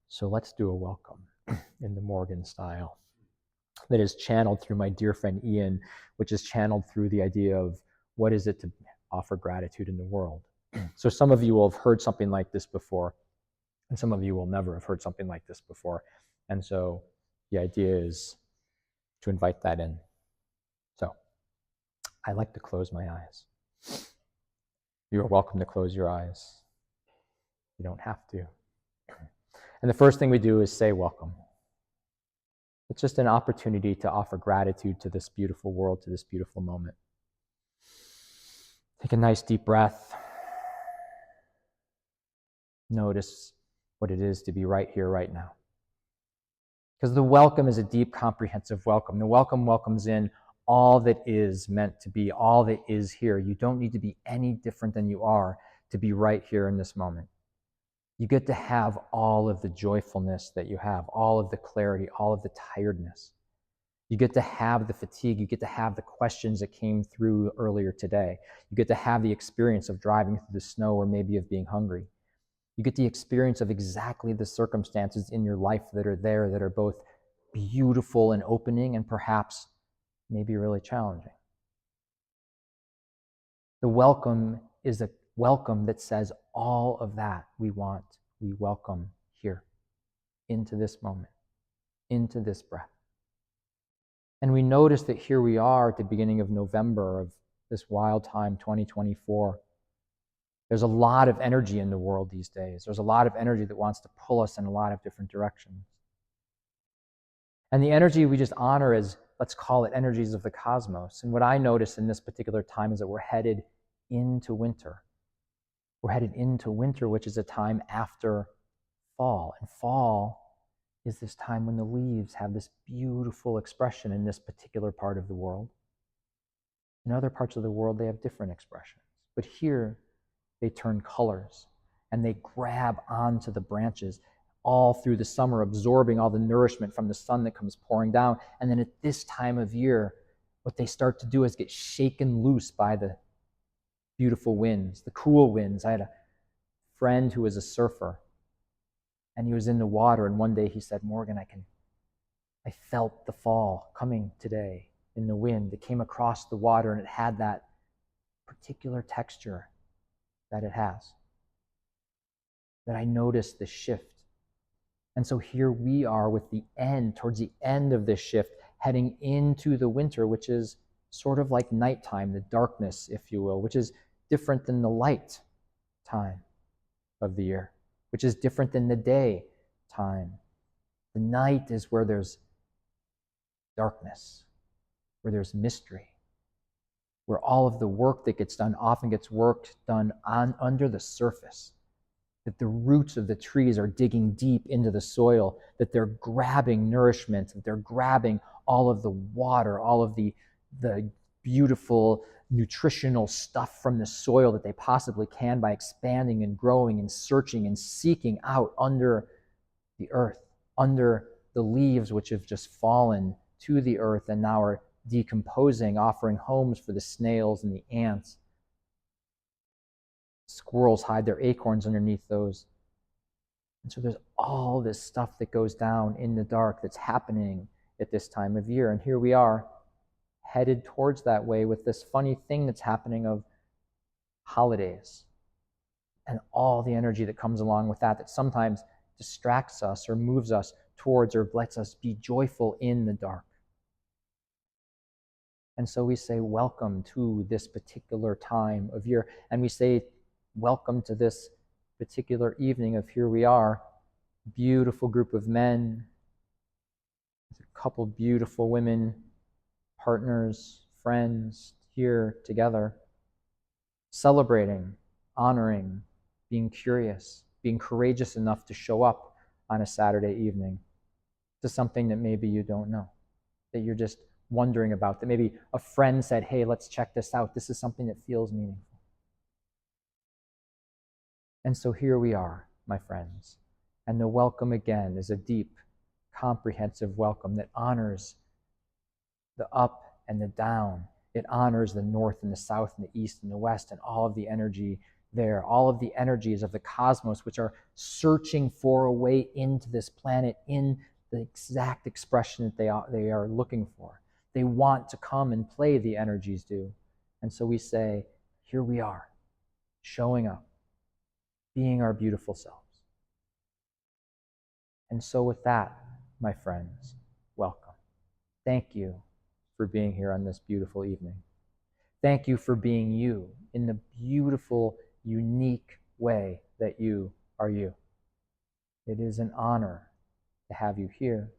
So let's do a welcome in the Morgan style that is channeled through my dear friend Ian, which is channeled through the idea of what is it to offer gratitude in the world. So some of you will have heard something like this before, and some of you will never have heard something like this before. And so the idea is to invite that in. So I like to close my eyes. You are welcome to close your eyes. You don't have to. And the first thing we do is say welcome. It's just an opportunity to offer gratitude to this beautiful world, to this beautiful moment. Take a nice deep breath. Notice what it is to be right here, right now. Because the welcome is a deep, comprehensive welcome. The welcome welcomes in all that is meant to be, all that is here. You don't need to be any different than you are to be right here in this moment. You get to have all of the joyfulness that you have, all of the clarity, all of the tiredness. You get to have the fatigue. You get to have the questions that came through earlier today. You get to have the experience of driving through the snow or maybe of being hungry. You get the experience of exactly the circumstances in your life that are there that are both beautiful and opening and perhaps maybe really challenging. The welcome is a welcome that says all of that we want, we welcome here, into this moment, into this breath. And we notice that here we are at the beginning of November of this wild time, 2024. There's a lot of energy in the world these days. There's a lot of energy that wants to pull us in a lot of different directions. And the energy we just honor is, let's call it energies of the cosmos. And what I notice in this particular time is that we're headed into winter. We're headed into winter, which is a time after fall. And fall is this time when the leaves have this beautiful expression in this particular part of the world. In other parts of the world, they have different expressions. But here, they turn colors and they grab onto the branches all through the summer, absorbing all the nourishment from the sun that comes pouring down. And then at this time of year, what they start to do is get shaken loose by the beautiful winds, the cool winds. I had a friend who was a surfer, and he was in the water, and one day he said, Morgan, I felt the fall coming today in the wind. It came across the water, and it had that particular texture that it has. That I noticed the shift. And so here we are with the end, towards the end of this shift, heading into the winter, which is sort of like nighttime, the darkness, if you will, which is different than the light time of the year, which is different than the day time. The night is where there's darkness, where there's mystery, where all of the work that gets done often gets done under the surface, that the roots of the trees are digging deep into the soil, that they're grabbing nourishment, that they're grabbing all of the water, all of the beautiful nutritional stuff from the soil that they possibly can by expanding and growing and searching and seeking out under the earth, under the leaves which have just fallen to the earth and now are decomposing, offering homes for the snails and the ants. Squirrels hide their acorns underneath those. And so there's all this stuff that goes down in the dark that's happening at this time of year. And here we are, headed towards that way with this funny thing that's happening of holidays and all the energy that comes along with that sometimes distracts us or moves us towards or lets us be joyful in the dark. And so we say, welcome to this particular time of year. And we say, welcome to this particular evening of here we are, beautiful group of men, a couple beautiful women, partners, friends here together, celebrating, honoring, being curious, being courageous enough to show up on a Saturday evening to something that maybe you don't know, that you're just wondering about, that maybe a friend said, hey, let's check this out. This is something that feels meaningful. And so here we are, my friends. And the welcome again is a deep, comprehensive welcome that honors the up and the down. It honors the north and the south and the east and the west and all of the energy there, all of the energies of the cosmos, which are searching for a way into this planet in the exact expression that they are looking for. They want to come and play, the energies do. And so we say, here we are, showing up, being our beautiful selves. And so with that, my friends, welcome. Thank you for being here on this beautiful evening. Thank you for being you in the beautiful, unique way that you are you. It is an honor to have you here.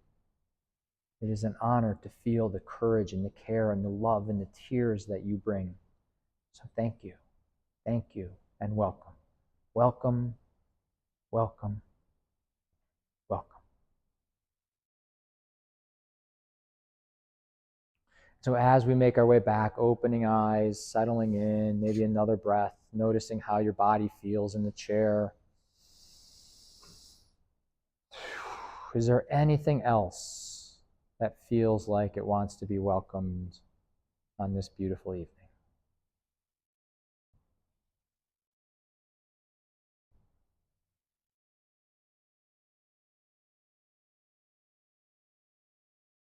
It is an honor to feel the courage and the care and the love and the tears that you bring. So thank you, and welcome. Welcome, welcome, welcome. So as we make our way back, opening eyes, settling in, maybe another breath, noticing how your body feels in the chair. Is there anything else that feels like it wants to be welcomed on this beautiful evening?